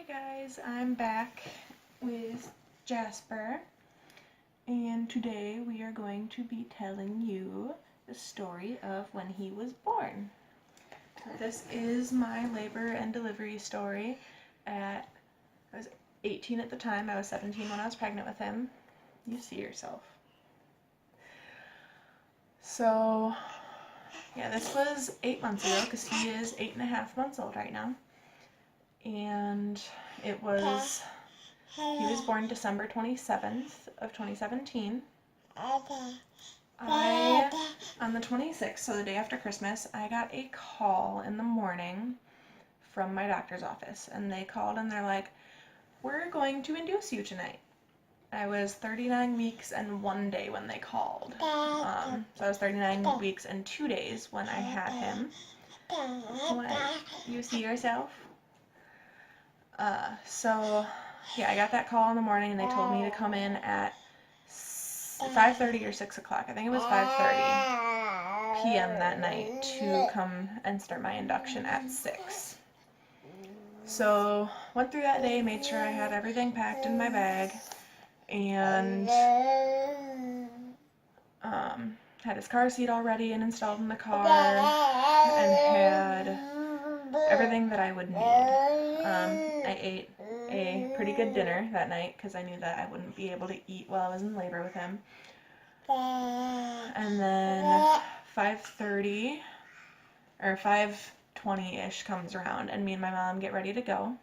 Hey guys, I'm back with Jasper, and today we are going to be telling you the story of when he was born. So this is my labor and delivery story. I was 18 at the time. I was 17 when I was pregnant with him. You see yourself. So yeah, this was 8 months ago because he is 8.5 months old right now. And he was born December 27th of 2017. On the 26th, so the day after Christmas, I got a call in the morning from my doctor's office, and they called and they're like, "We're going to induce you tonight." I was 39 weeks and 1 day when they called. So I was 39 weeks and 2 days when I had him. What? You see yourself? So yeah, I got that call in the morning and they told me to come in at 5:30 or 6 o'clock. I think it was 5:30 p.m. that night to come and start my induction at 6. So went through that day, made sure I had everything packed in my bag, and had his car seat all ready and installed in the car, and had everything that I would need. I ate a pretty good dinner that night because I knew that I wouldn't be able to eat while I was in labor with him. And then 5:30 or 5:20-ish comes around, and me and my mom get ready to go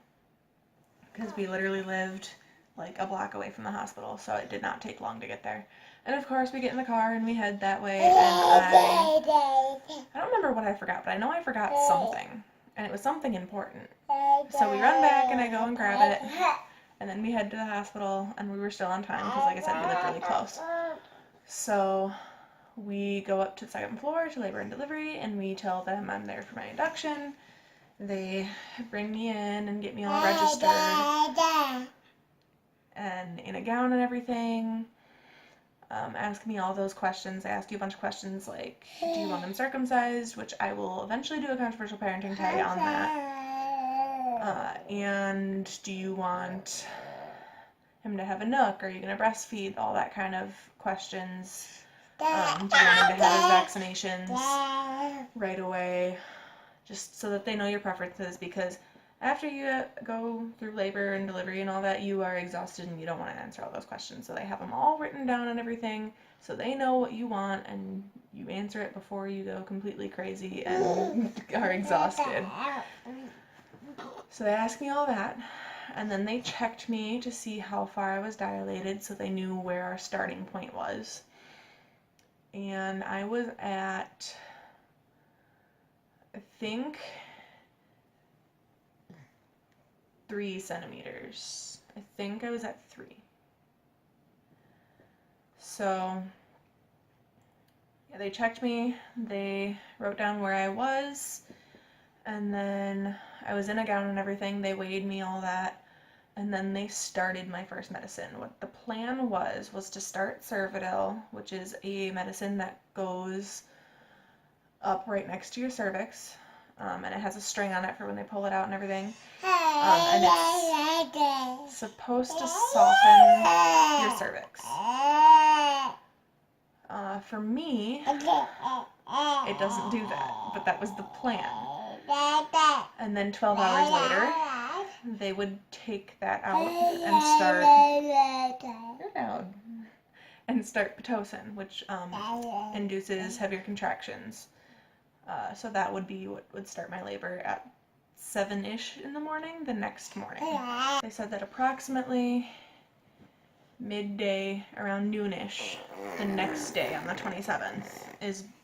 because we literally lived like a block away from the hospital, so it did not take long to get there. And of course we get in the car and we head that way, and I don't remember what I forgot, but I know I forgot something, and it was something important. So we run back and I go and grab it, and then we head to the hospital, and we were still on time because, like I said, we lived really close. So we go up to the second floor to labor and delivery, and we tell them I'm there for my induction. They bring me in and get me all registered and in a gown and everything. Ask me all those questions. They ask you a bunch of questions like, do you want him circumcised? Which I will eventually do a controversial parenting tag on that. And do you want him to have a NUC? Are you going to breastfeed? All that kind of questions. Do you want him to have his vaccinations right away? Just so that they know your preferences, because after you go through labor and delivery and all that, you are exhausted and you don't want to answer all those questions. So they have them all written down and everything, so they know what you want, and you answer it before you go completely crazy and are exhausted. So they asked me all that, and then they checked me to see how far I was dilated, so they knew where our starting point was. And I was at, I think, 3 centimeters. I think I was at 3. So yeah, they checked me, they wrote down where I was, and then I was in a gown and everything. They weighed me, all that, and then they started my first medicine. What the plan was to start Cervidil, which is a medicine that goes up right next to your cervix. And it has a string on it for when they pull it out and everything. And it's supposed to soften your cervix. For me, it doesn't do that, but that was the plan. And then 12 hours later, they would take that out and start Pitocin, which induces heavier contractions. So that would be what would start my labor at 7-ish in the morning the next morning. They said that approximately midday, around noon-ish, the next day on the 27th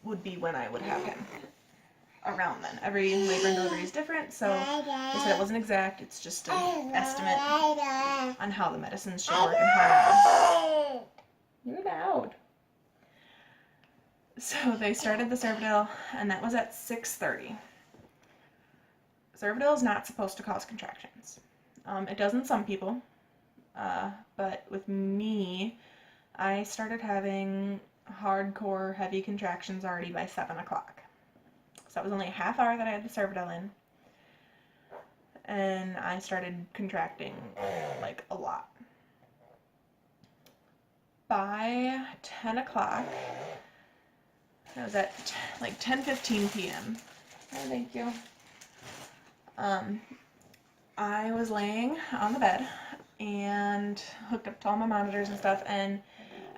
would be when I would have him. Around then. Every labor and delivery is different, so they said it wasn't exact, it's just an estimate on how the medicines should work and how. You're loud. So they started the Cervidil, and that was at 6:30. Cervidil is not supposed to cause contractions. It does in some people, but with me, I started having hardcore heavy contractions already by 7 o'clock. So that was only a half hour that I had the Cervidil in. and I started contracting like a lot. By 10 o'clock, I was at like 10:15 p.m. Oh, thank you. I was laying on the bed and hooked up to all my monitors and stuff, and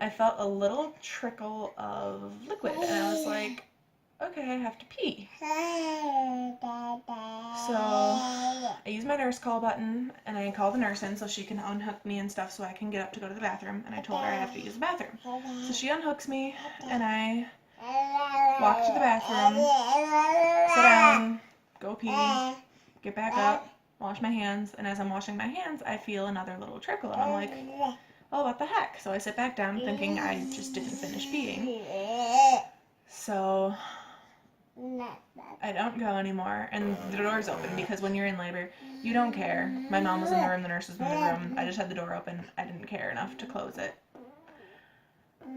I felt a little trickle of liquid, and I was like, okay, I have to pee. So I used my nurse call button, and I called the nurse in so she can unhook me and stuff so I can get up to go to the bathroom, and I told her I have to use the bathroom. So she unhooks me, and I walk to the bathroom, sit down, go pee, get back up, wash my hands, and as I'm washing my hands, I feel another little trickle, and I'm like, oh, what the heck? So I sit back down thinking I just didn't finish peeing. So I don't go anymore, and the door's open because when you're in labor, you don't care. My mom was in the room, the nurse was in the room. I just had the door open. I didn't care enough to close it.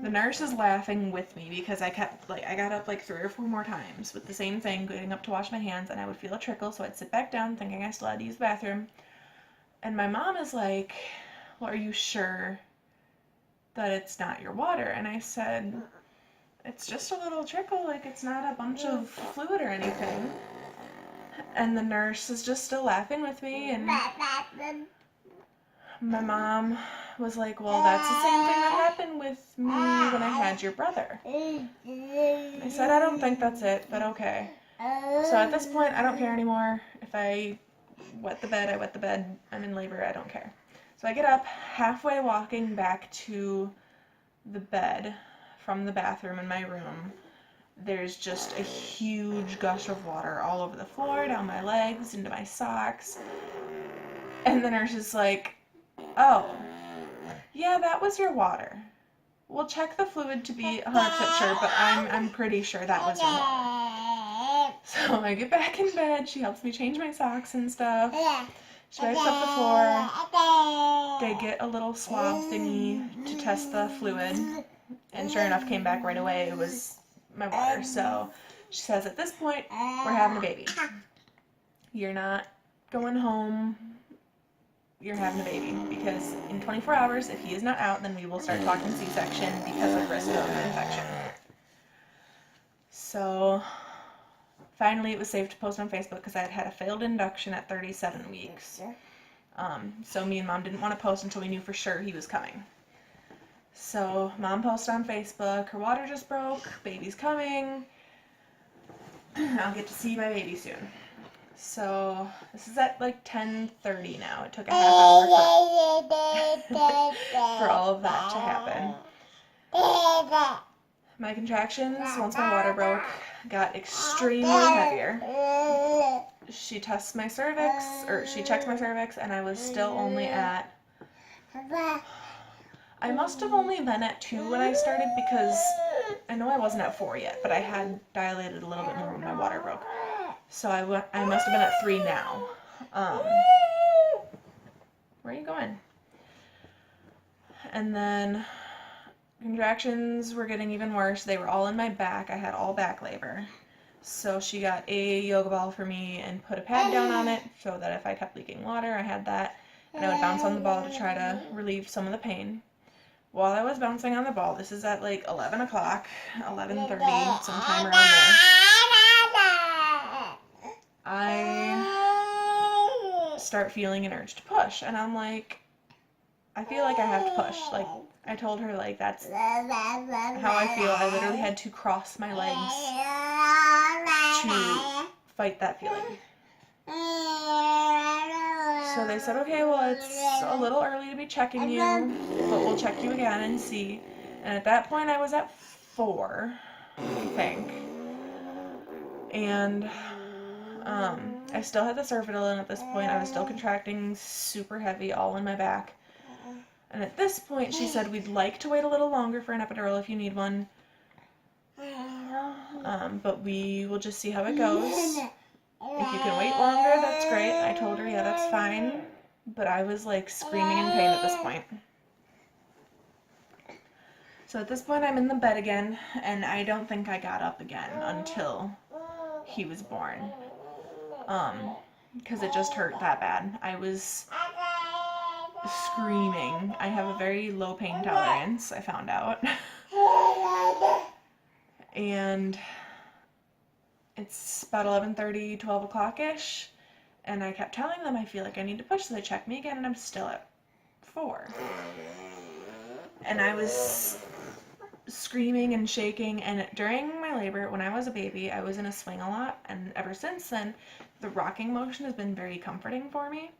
The nurse is laughing with me because I got up like 3 or 4 more times with the same thing, getting up to wash my hands, and I would feel a trickle, so I'd sit back down thinking I still had to use the bathroom. And my mom is like, well, are you sure that it's not your water? And I said, it's just a little trickle, like it's not a bunch of fluid or anything. And the nurse is just still laughing with me, and my mom was like, well, that's the same thing that happened with me when I had your brother. I said, I don't think that's it, but okay. So at this point, I don't care anymore. If I wet the bed, I wet the bed. I'm in labor, I don't care. So I get up, halfway walking back to the bed from the bathroom in my room. There's just a huge gush of water all over the floor, down my legs, into my socks. And the nurse is like, oh, yeah, that was your water. We'll check the fluid to be 100% sure, but I'm pretty sure that was your water. So I get back in bed, she helps me change my socks and stuff. She wipes up the floor. They get a little swab thingy to test the fluid. And sure enough, came back right away. It was my water. So she says, at this point, we're having a baby. You're not going home. You're having a baby. Because in 24 hours, if he is not out, then we will start talking C-section because of risk of infection. So finally, it was safe to post on Facebook because I had had a failed induction at 37 weeks. So me and Mom didn't want to post until we knew for sure he was coming. So Mom posted on Facebook, her water just broke, baby's coming, I'll get to see my baby soon. So this is at like 10:30 now. It took a half hour for all of that to happen. My contractions, once my water broke, got extremely heavier. She tests my cervix, or she checks my cervix, and I was still only at, I must have only been at 2 when I started because I know I wasn't at 4 yet, but I had dilated a little bit more when my water broke. So I must have been at 3 now. Where are you going? And then contractions were getting even worse. They were all in my back. I had all back labor. So she got a yoga ball for me and put a pad down on it so that if I kept leaking water, I had that. And I would bounce on the ball to try to relieve some of the pain. While I was bouncing on the ball, this is at like 11 o'clock, 11:30, sometime around there, I start feeling an urge to push. And I'm like, I feel like I have to push. Like, I told her, like, that's how I feel. I literally had to cross my legs to fight that feeling. So they said, okay, well, it's a little early to be checking you, but we'll check you again and see. And at that point, I was at 4, I think. And I still had the Cervidil in at this point. I was still contracting super heavy, all in my back. And at this point, she said, we'd like to wait a little longer for an epidural if you need one. But we will just see how it goes. If you can wait longer, that's great. I told her, yeah, that's fine. But I was like screaming in pain at this point. So at this point, I'm in the bed again, and I don't think I got up again until he was born. because it just hurt that bad. I was screaming. I have a very low pain tolerance, I found out. And it's about 11:30, 12 o'clock-ish, and I kept telling them I feel like I need to push, so they checked me again, and I'm still at 4. And I was screaming and shaking, and during my labor, when I was a baby, I was in a swing a lot, and ever since then, the rocking motion has been very comforting for me.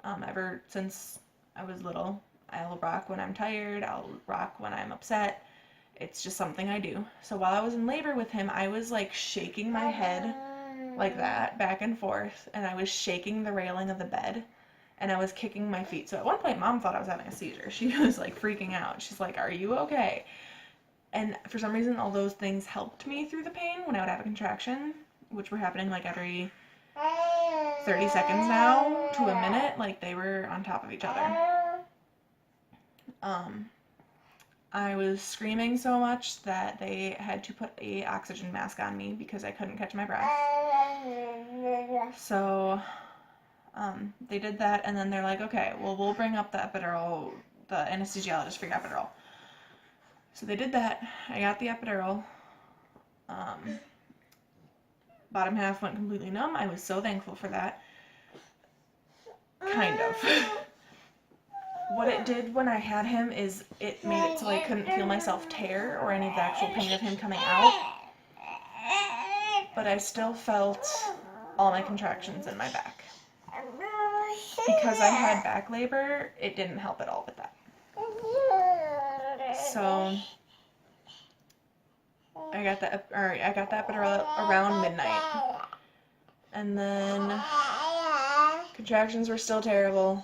Ever since I was little, I'll rock when I'm tired, I'll rock when I'm upset. It's just something I do. So while I was in labor with him, I was like shaking my head like that, back and forth, and I was shaking the railing of the bed, and I was kicking my feet. So at one point, Mom thought I was having a seizure. She was like freaking out. She's like, "Are you okay?" And for some reason, all those things helped me through the pain when I would have a contraction, which were happening like every 30 seconds now to a minute. Like they were on top of each other. I was screaming so much that they had to put a oxygen mask on me because I couldn't catch my breath. So they did that, and then they're like, "Okay, well, we'll bring up the epidural, the anesthesiologist for your epidural." So they did that. I got the epidural. Bottom half went completely numb. I was so thankful for that. Kind of. What it did when I had him is it made it so I couldn't feel myself tear or any of the actual pain of him coming out. But I still felt all my contractions in my back. Because I had back labor, it didn't help at all with that. So I got the epidural around midnight. And then contractions were still terrible.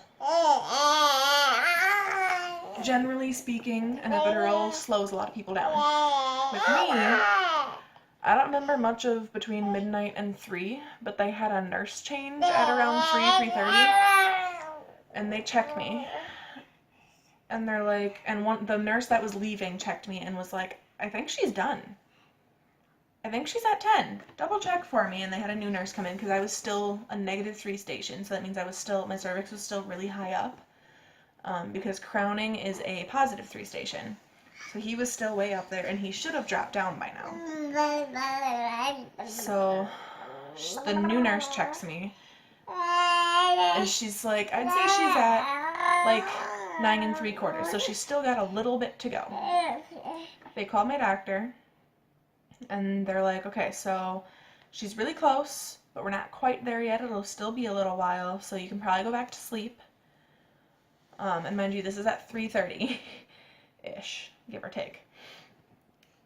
Generally speaking, an epidural slows a lot of people down. With me, I don't remember much of between midnight and 3, but they had a nurse change at around 3:30, and they checked me. And they're like, the nurse that was leaving checked me and was like, "I think she's done. I think she's at 10. Double check for me." And they had a new nurse come in because I was still a -3 station, so that means my cervix was still really high up. Because crowning is a +3 station. So he was still way up there, and he should have dropped down by now. So the new nurse checks me, and she's like, "I'd say she's at like 9 3/4, so she's still got a little bit to go." They called my doctor, and they're like, "Okay, so she's really close, but we're not quite there yet. It'll still be a little while, so you can probably go back to sleep." And mind you, this is at 3:30-ish, give or take.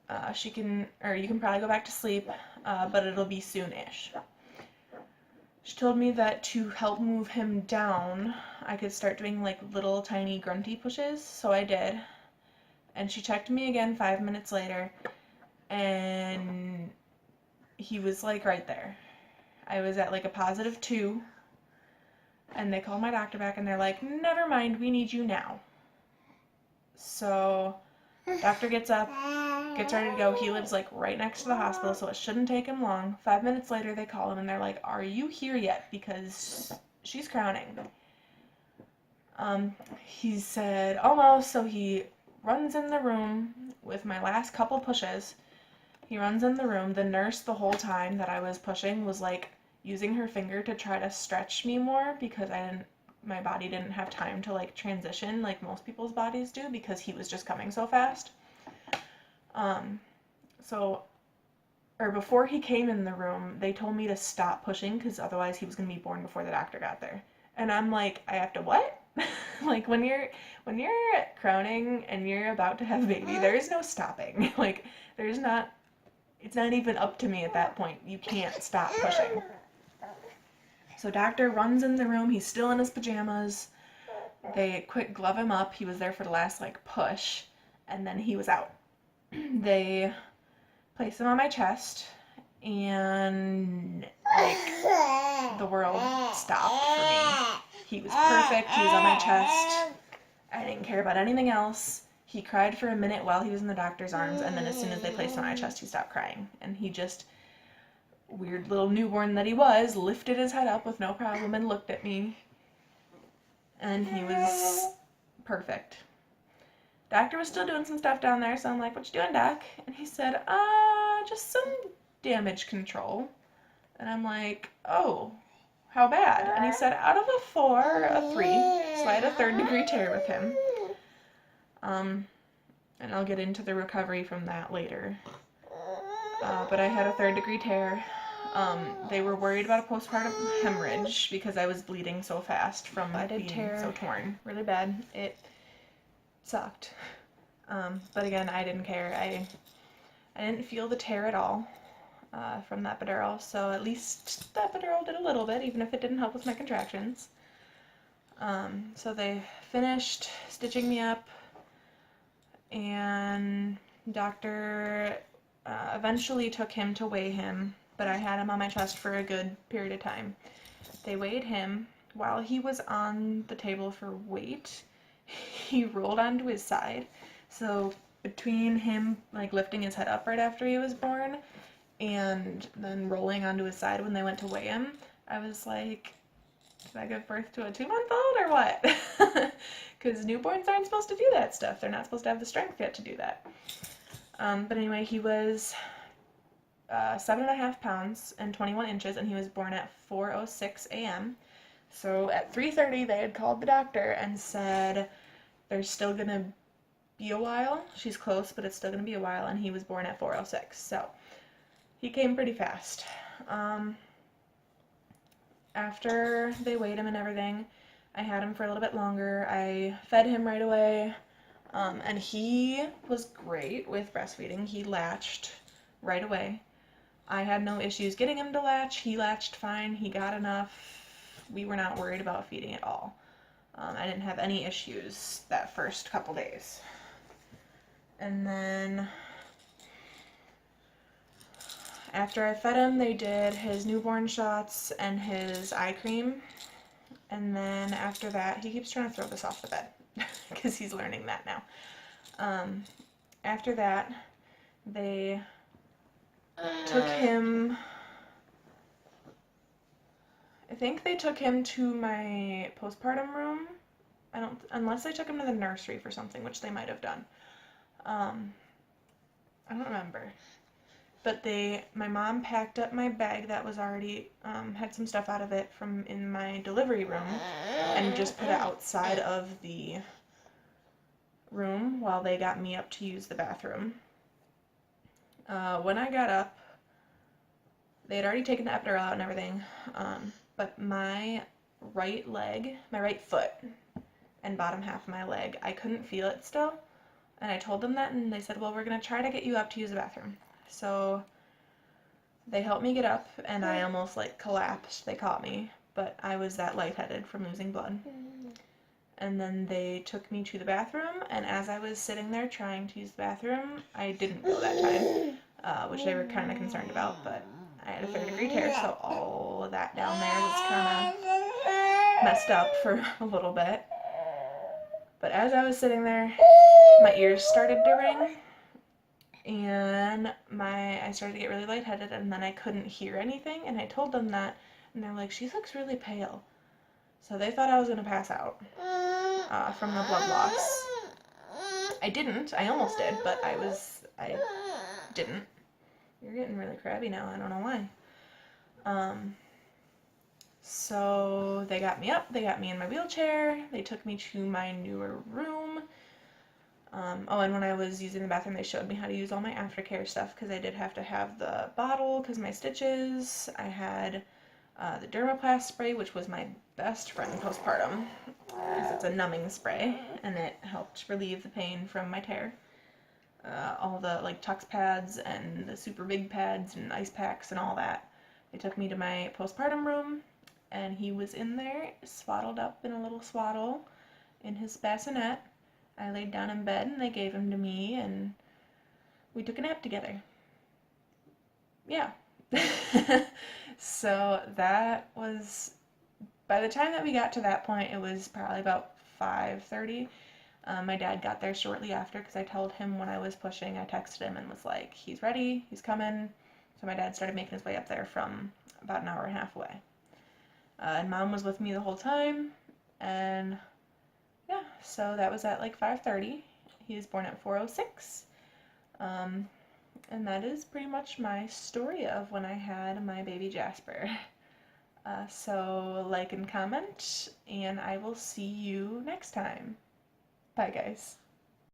You can probably go back to sleep, but it'll be soon-ish. She told me that to help move him down, I could start doing like little tiny grunty pushes, so I did. And she checked me again 5 minutes later, and he was like right there. I was at like a +2. And they called my doctor back, and they're like, "Never mind, we need you now." So doctor gets up, gets ready to go. He lives like right next to the hospital, so it shouldn't take him long. 5 minutes later, they call him, and they're like, "Are you here yet? Because she's crowning." He said, "Almost." So he runs in the room with my last couple pushes. He runs in the room. The nurse the whole time that I was pushing was like using her finger to try to stretch me more because my body didn't have time to like transition like most people's bodies do because he was just coming so fast. Before he came in the room, they told me to stop pushing because otherwise he was going to be born before the doctor got there. And I'm like, I have to what? Like when you're crowning and you're about to have a baby, there is no stopping. Like it's not even up to me at that point. You can't stop pushing. So doctor runs in the room. He's still in his pajamas. They quick glove him up. He was there for the last like push, and then he was out. They placed him on my chest, and like the world stopped for me. He was perfect. He was on my chest. I didn't care about anything else. He cried for a minute while he was in the doctor's arms, and then as soon as they placed him on my chest, he stopped crying, and he just weird little newborn that he was, lifted his head up with no problem and looked at me. And he was perfect. Doctor was still doing some stuff down there, so I'm like, what you doing, Doc? And he said, just some damage control. And I'm like, oh, how bad? And he said, out of a 4, a 3. So I had a 3rd-degree tear with him. And I'll get into the recovery from that later. But I had a 3rd-degree tear. They were worried about a postpartum hemorrhage because I was bleeding so fast from being so torn. Really bad. It sucked. But again, I didn't care. I didn't feel the tear at all from the epidural, so at least the epidural did a little bit, even if it didn't help with my contractions. So they finished stitching me up, and doctor eventually took him to weigh him, but I had him on my chest for a good period of time. They weighed him. While he was on the table for weight, he rolled onto his side. So between him like lifting his head up right after he was born and then rolling onto his side when they went to weigh him, I was like, did I give birth to a 2-month-old or what? Because newborns aren't supposed to do that stuff. They're not supposed to have the strength yet to do that. But anyway, he was 7.5 pounds and 21 inches, and he was born at 4:06 a.m. So at 3:30, they had called the doctor and said, there's still going to be a while. She's close, but it's still going to be a while, and he was born at 4:06. So he came pretty fast. After they weighed him and everything, I had him for a little bit longer. I fed him right away, and he was great with breastfeeding. He latched right away. I had no issues getting him to latch. He latched fine. He got enough. We were not worried about feeding at all. I didn't have any issues that first couple days. And then after I fed him, they did his newborn shots and his eye cream. And then after that, he keeps trying to throw this off the bed because he's learning that now. After that, they took him, I think they took him to my postpartum room. Unless they took him to the nursery for something, which they might have done. I don't remember. But my mom packed up my bag that was already, had some stuff out of it from in my delivery room, and just put it outside of the room while they got me up to use the bathroom. When I got up, they had already taken the epidural out and everything, but my right leg, my right foot, and bottom half of my leg, I couldn't feel it still, and I told them that, and they said, well, we're going to try to get you up to use the bathroom. So they helped me get up, and I almost like collapsed. They caught me, but I was that lightheaded from losing blood. And then they took me to the bathroom, and as I was sitting there trying to use the bathroom, I didn't go that time, which they were kind of concerned about, but I had a 3rd-degree tear, so all of that down there was kind of messed up for a little bit. But as I was sitting there, my ears started to ring, and I started to get really lightheaded, and then I couldn't hear anything, and I told them that, and they're like, she looks really pale. So they thought I was going to pass out from the blood loss. I didn't. I almost did, but I didn't. You're getting really crabby now. I don't know why. So they got me up. They got me in my wheelchair. They took me to my newer room. And when I was using the bathroom, they showed me how to use all my aftercare stuff, because I did have to have the bottle because my stitches. I had the Dermaplast spray, which was my best friend postpartum, because it's a numbing spray, and it helped relieve the pain from my tear. All the like Tux pads and the super big pads and ice packs and all that. They took me to my postpartum room, and he was in there swaddled up in a little swaddle in his bassinet. I laid down in bed, and they gave him to me, and we took a nap together. Yeah. So that was, by the time that we got to that point, it was probably about 5:30. My dad got there shortly after, because I told him when I was pushing, I texted him and was like, he's ready, he's coming, So my dad started making his way up there from about an hour and a half away. And Mom was with me the whole time, and yeah, so that was at like 5:30. He was born at 4:06. And that is pretty much my story of when I had my baby Jasper. So like and comment, and I will see you next time. Bye, guys.